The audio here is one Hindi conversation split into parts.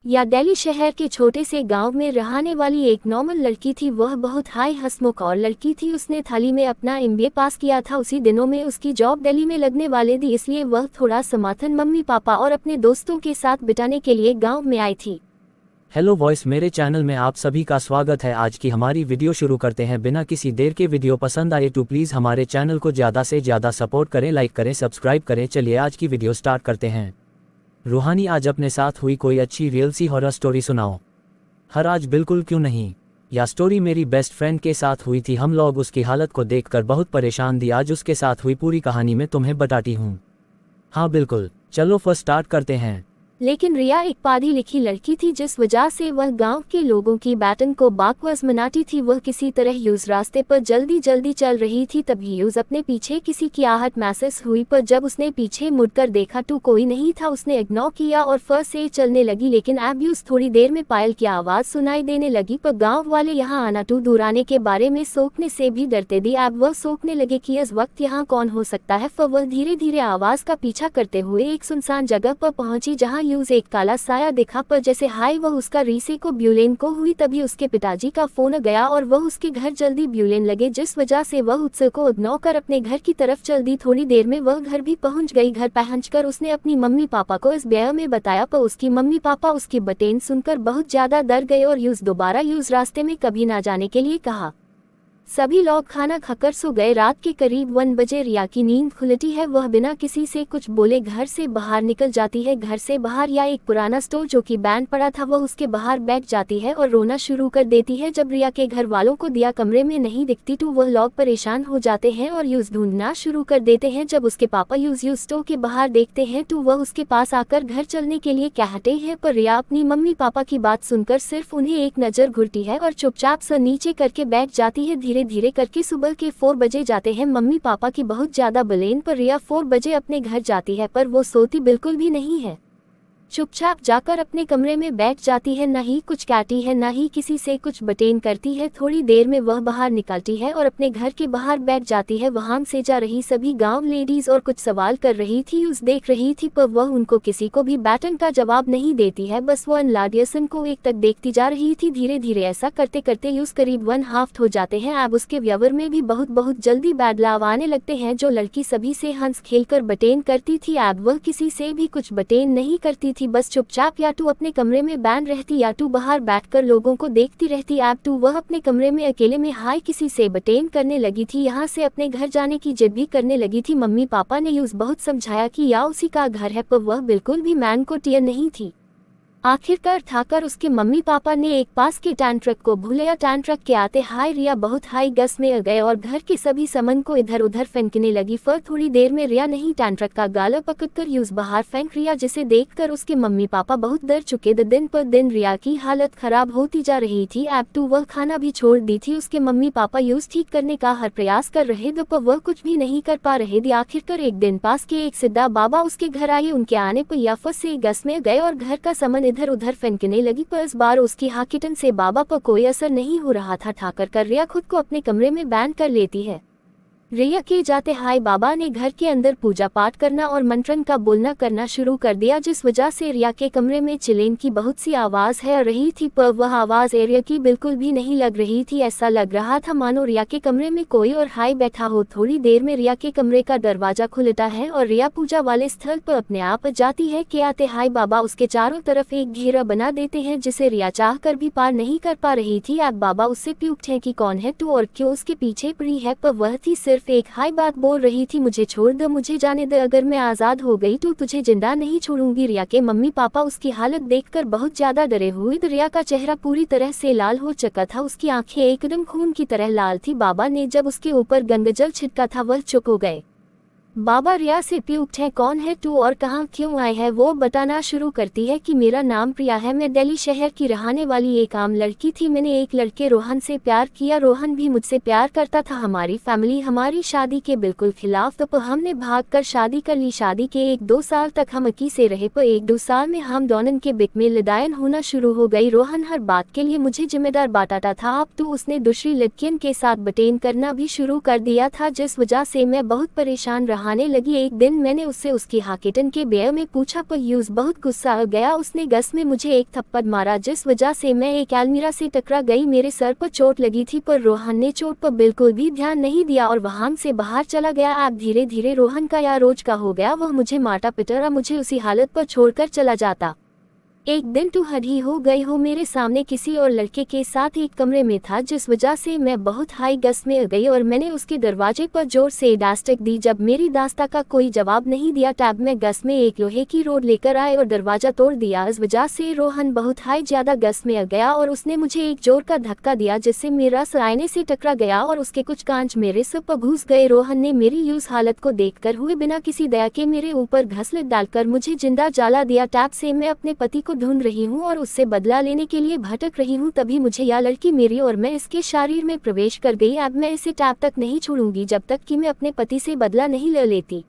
या दिल्ली शहर के छोटे से गांव में रहने वाली एक नॉर्मल लड़की थी। वह बहुत हाई हंसमुख और लड़की थी। उसने थाली में अपना एमबीए पास किया था। उसी दिनों में उसकी जॉब दिल्ली में लगने वाली थी, इसलिए वह थोड़ा समर्थन मम्मी पापा और अपने दोस्तों के साथ बिताने के लिए गाँव में आई थी। हेलो वॉइस, मेरे चैनल में आप सभी का स्वागत है। आज की हमारी वीडियो शुरू करते हैं बिना किसी देर के। वीडियो पसंद आए तो प्लीज़ हमारे चैनल को ज़्यादा से ज़्यादा सपोर्ट करें, लाइक करें, सब्सक्राइब करें। चलिए आज की वीडियो स्टार्ट करते हैं। रूहानी, आज अपने साथ हुई कोई अच्छी रियल सी हॉरर स्टोरी सुनाओ। हर आज बिल्कुल क्यों नहीं। यह स्टोरी मेरी बेस्ट फ्रेंड के साथ हुई थी। हम लोग उसकी हालत को देखकर बहुत परेशान थी। आज उसके साथ हुई पूरी कहानी मैं तुम्हें बताती हूँ। हाँ बिल्कुल, चलो फर्स्ट स्टार्ट करते हैं। लेकिन रिया एक पढ़ी लिखी लड़की थी, जिस वजह से वह गांव के लोगों की बैटन को बाकवास मनाती थी। वह किसी तरह यूज रास्ते पर जल्दी जल्दी चल रही थी, तभी यूज अपने पीछे किसी की आहट महसूस हुई। पर जब उसने पीछे मुड़कर देखा तो कोई नहीं था। उसने इग्नोर किया और फर्स्ट से चलने लगी। लेकिन अब यूज थोड़ी देर में पायल की आवाज सुनाई देने लगी। पर गाँव वाले यहाँ आना टू दूर आने के बारे में सोचने से भी डरते थे। अब वह सोचने लगे कि इस वक्त यहाँ कौन हो सकता है। फिर वह धीरे धीरे आवाज का पीछा करते हुए एक सुनसान जगह पर पहुंची, जहाँ यूज एक काला साया दिखा। पर जैसे हाय वह उसका रीसे को ब्यूलेन को हुई, तभी उसके पिताजी का फोन गया और वह उसके घर जल्दी ब्यूलेन लगे, जिस वजह से वह उत्सव को इग्नोर कर अपने घर की तरफ चल दी। थोड़ी देर में वह घर भी पहुंच गई। घर पहुंचकर उसने अपनी मम्मी पापा को इस बारे में बताया, पर उसकी मम्मी पापा उसकी बतेन सुनकर बहुत ज्यादा डर गए और दोबारा रास्ते में कभी ना जाने के लिए कहा। सभी लोग खाना खाकर सो गए। रात के करीब 1 बजे रिया की नींद खुलती है। वह बिना किसी से कुछ बोले घर से बाहर निकल जाती है। घर से बाहर या एक पुराना स्टोव जो कि बैंड पड़ा था, वह उसके बाहर बैठ जाती है और रोना शुरू कर देती है। जब रिया के घर वालों को दिया कमरे में नहीं दिखती तो वह लोग परेशान हो जाते हैं और ढूंढना शुरू कर देते हैं। जब उसके पापा स्टोव के बाहर देखते हैं तो वह उसके पास आकर घर चलने के लिए कहते हैं। पर रिया अपनी मम्मी पापा की बात सुनकर सिर्फ उन्हें एक नजर घूरती है और चुपचाप सर नीचे करके बैठ जाती है। धीरे धीरे करके सुबह के 4 बजे जाते हैं। मम्मी पापा की बहुत ज्यादा बलेन पर रिया 4 बजे अपने घर जाती है, पर वो सोती बिल्कुल भी नहीं है। चुपचाप जाकर अपने कमरे में बैठ जाती है, न ही कुछ कहती है न ही किसी से कुछ बतेन करती है। थोड़ी देर में वह बाहर निकलती है और अपने घर के बाहर बैठ जाती है। वहां से जा रही सभी गांव लेडीज और कुछ सवाल कर रही थी, उस देख रही थी, पर वह उनको किसी को भी बैटन का जवाब नहीं देती है। बस वह लाडियसन को एक तक देखती जा रही थी। धीरे धीरे ऐसा करते करते करीब 1 हाफ हो जाते हैं। अब उसके व्यवहार में भी बहुत जल्दी बदलाव आने लगते हैं। जो लड़की सभी से हंस खेलकर बटेन करती थी, अब वह किसी से भी कुछ बटेन नहीं करती थी। बस चुपचाप या तो अपने कमरे में बैठ रहती या तो बाहर बैठकर लोगों को देखती रहती। अब तो वह अपने कमरे में अकेले में हाय किसी से बटेन करने लगी थी। यहाँ से अपने घर जाने की जिद भी करने लगी थी। मम्मी पापा ने बहुत समझाया कि या उसी का घर है, पर वह बिल्कुल भी मैन को टियर नहीं थी। आखिरकार थाकर उसके मम्मी पापा ने एक पास के टैन ट्रक को भूलिया। टैन ट्रक के आते हाय रिया बहुत हाई गस में आ गए और घर के सभी सामान को इधर उधर फेंकने लगी। फिर थोड़ी देर में रिया नहीं टैन ट्रक का गाला पकड़कर बाहर फेंक रिया, जिसे देखकर उसके मम्मी पापा बहुत डर चुके। दिन पर दिन रिया की हालत खराब होती जा रही थी। अब तो वह खाना भी छोड़ दी थी। उसके मम्मी पापा ठीक करने का हर प्रयास कर रहे थे, पर वह कुछ भी नहीं कर पा रहे थे। आखिरकार एक दिन पास के एक सिद्धा बाबा उसके घर आए। उनके आने पर या फस से गस में गए और घर का सामान इधर उधर फेंकने लगी, पर इस बार उसकी हाकिटन से बाबा पर कोई असर नहीं हो रहा था। ठाकर कर रिया खुद को अपने कमरे में बैंड कर लेती है। रिया के जाते हाय बाबा ने घर के अंदर पूजा पाठ करना और मंत्रन का बोलना करना शुरू कर दिया, जिस वजह से रिया के कमरे में चिलेन की बहुत सी आवाज है रही थी, पर वह आवाज एरिया की बिल्कुल भी नहीं लग रही थी। ऐसा लग रहा था मानो रिया के कमरे में कोई और हाय बैठा हो। थोड़ी देर में रिया के कमरे का दरवाजा खुलता है और रिया पूजा वाले स्थल पर अपने आप जाती है। के आते हाय बाबा उसके चारों तरफ एक घेरा बना देते हैं, जिसे रिया चाह कर भी पार नहीं कर पा रही थी। अब बाबा उससे पूछते हैं कि कौन है तू और क्यों उसके पीछे पड़ी है, पर वह थी सिर्फ एक हाय बात बोल रही थी, मुझे छोड़ दो, मुझे जाने दे, अगर मैं आजाद हो गई तो तुझे जिंदा नहीं छोड़ूंगी। रिया के मम्मी पापा उसकी हालत देखकर बहुत ज्यादा डरे हुए। रिया का चेहरा पूरी तरह से लाल हो चुका था, उसकी आंखें एकदम खून की तरह लाल थी। बाबा ने जब उसके ऊपर गंगाजल छिड़का था वह चुप हो गए। बाबा रिया से पूछते कौन है तू और कहाँ क्यों आए है। वो बताना शुरू करती है कि मेरा नाम प्रिया है, मैं दिल्ली शहर की रहने वाली एक आम लड़की थी। मैंने एक लड़के रोहन से प्यार किया, रोहन भी मुझसे प्यार करता था। हमारी फैमिली हमारी शादी के बिल्कुल खिलाफ, तो हमने भागकर शादी कर ली। शादी के 1-2 साल तक हम अकी से रहे, पर 1-2 साल में हम दोनों के बीच में लड़ाई होना शुरू हो गई। रोहन हर बात के लिए मुझे जिम्मेदार बताता था। अब तो उसने दूसरी लड़कियों के साथ बटेन करना भी शुरू कर दिया था, जिस वजह से मैं बहुत परेशान रहा बहाने लगी। एक दिन मैंने उससे उसकी हाकेटन के बेयर में पूछा पर यूज बहुत गुस्सा आ गया। उसने गस में मुझे एक थप्पड़ मारा जिस वजह से मैं एक अलमीरा से टकरा गई। मेरे सर पर चोट लगी थी पर रोहन ने चोट पर बिल्कुल भी ध्यान नहीं दिया और वहां से बाहर चला गया। अब धीरे धीरे रोहन का या रोज का हो गया, वह मुझे मारता पिटा, मुझे उसी हालत पर छोड़कर चला जाता। एक दिन तू हद हो गई हो, मेरे सामने किसी और लड़के के साथ एक कमरे में था जिस वजह से मैं बहुत हाई गस में आ गई और मैंने उसके दरवाजे पर जोर से डास्टिक दी। जब मेरी दास्ता का कोई जवाब नहीं दिया तब मैं गस में एक लोहे की रोड लेकर आए और दरवाजा तोड़ दिया। इस वजह से रोहन बहुत हाई ज्यादा गस में आ गया और उसने मुझे एक जोर का धक्का दिया जिससे मेरा सर आईने से टकरा गया और उसके कुछ कांच मेरे सर पर घुस गए। रोहन ने मेरी यूज हालत को देखकर हुए बिना किसी दया के मेरे ऊपर घसलट डालकर मुझे जिंदा जला दिया। टैब से मैं अपने पति को ढूंढ रही हूँ और उससे बदला लेने के लिए भटक रही हूँ, तभी मुझे यह लड़की मेरी और मैं इसके शरीर में प्रवेश कर गई। अब मैं इसे टैब तक नहीं छोड़ूंगी जब तक कि मैं अपने पति से बदला नहीं ले लेती।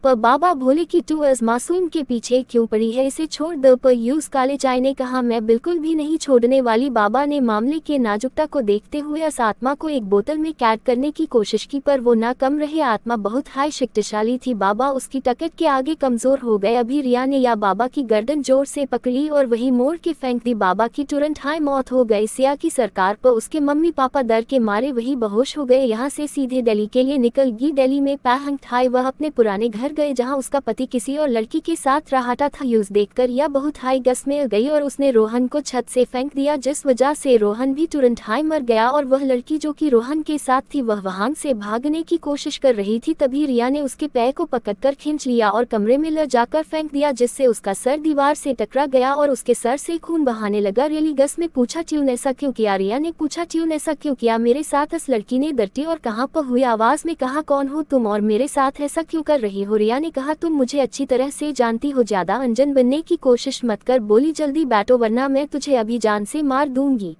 पर बाबा बोले कि तू इस मासूम के पीछे क्यों पड़ी है, इसे छोड़ दो। पर यूस काले चाय ने कहा मैं बिल्कुल भी नहीं छोड़ने वाली। बाबा ने मामले के नाजुकता को देखते हुए इस आत्मा को एक बोतल में कैद करने की कोशिश की पर वो नाकाम रहे। आत्मा बहुत हाई शक्तिशाली थी, बाबा उसकी टक्कर के आगे कमजोर हो गए। अभी रिया ने या बाबा की गर्दन जोर से पकड़ी और वही मोड़ के फेंक दी। बाबा की तुरंत हाई मौत हो गई। सिया की सरकार पर उसके मम्मी पापा डर के मारे वही बेहोश हो गए। यहाँ से सीधे दिल्ली के लिए निकल गई। दिल्ली में पैहंग थाई वह अपने पुराने घर गए जहां उसका पति किसी और लड़की के साथ रहा था। यूज देखकर यह बहुत हाई गस में गई और उसने रोहन को छत से फेंक दिया जिस वजह से रोहन भी तुरंत हाई मर गया और वह लड़की जो कि रोहन के साथ थी वह वहां से भागने की कोशिश कर रही थी। तभी रिया ने उसके पैर को पकड़कर खींच लिया और कमरे में ले जाकर फेंक दिया जिससे उसका सर दीवार से टकरा गया और उसके सर से खून बहाने लगा। रियली गस में पूछा ट्यून ऐसा क्यों किया? रिया ने पूछा ट्यून ऐसा क्यों किया मेरे साथ? इस लड़की ने डरती और कहाँ पर हुई आवाज में कहा कौन हो तुम और मेरे साथ ऐसा क्यों कर रही हो? रिया ने कहा तुम मुझे अच्छी तरह से जानती हो, ज्यादा अनजान बनने की कोशिश मत कर। बोली जल्दी बैठो वरना मैं तुझे अभी जान से मार दूंगी।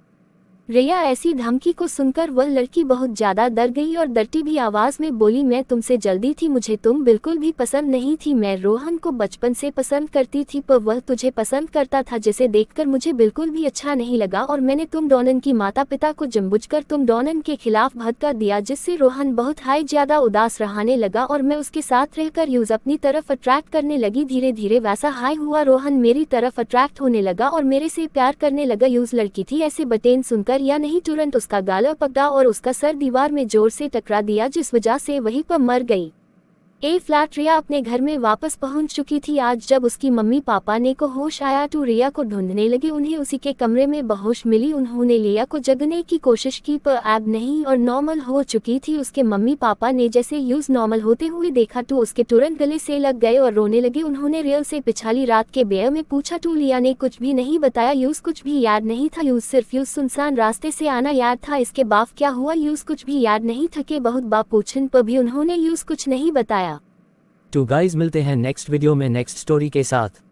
रिया ऐसी धमकी को सुनकर वह लड़की बहुत ज्यादा डर गई और डरती भी आवाज में बोली मैं तुमसे जल्दी थी, मुझे तुम बिल्कुल भी पसंद नहीं थी। मैं रोहन को बचपन से पसंद करती थी पर वह तुझे पसंद करता था जिसे देखकर मुझे बिल्कुल भी अच्छा नहीं लगा और मैंने तुम डॉनन की माता पिता को जानबूझकर तुम डॉनन के खिलाफ भड़का दिया जिससे रोहन बहुत हाई ज्यादा उदास रहने लगा और मैं उसके साथ रहकर यूज अपनी तरफ अट्रैक्ट करने लगी। धीरे धीरे वैसा हाई हुआ, रोहन मेरी तरफ अट्रैक्ट होने लगा और मेरे से प्यार करने लगा। यूज लड़की थी ऐसे बटेन सुनकर या नहीं तुरंत उसका गाला पकड़ा और उसका सर दीवार में जोर से टकरा दिया जिस वजह से वहीं पर मर गई। फ्लैट रिया अपने घर में वापस पहुंच चुकी थी। आज जब उसकी मम्मी पापा ने को होश आया तो रिया को ढूंढने लगे। उन्हें उसी के कमरे में बेहोश मिली। उन्होंने रिया को जगने की कोशिश की पर अब नहीं और नॉर्मल हो चुकी थी। उसके मम्मी पापा ने जैसे यूज नॉर्मल होते हुए देखा तो उसके तुरंत गले से लग गए और रोने लगे। उन्होंने रिया से पिछली रात के बेर में पूछा तो रिया ने कुछ भी नहीं बताया। यूज कुछ भी याद नहीं था। यूज सिर्फ यूज सुनसान रास्ते से आना याद था, इसके बाद क्या हुआ यूज कुछ भी याद नहीं था। के बहुत बार पूछने पर भी उन्होंने यूज कुछ नहीं बताया। तो गाइज मिलते हैं नेक्स्ट वीडियो में नेक्स्ट स्टोरी के साथ।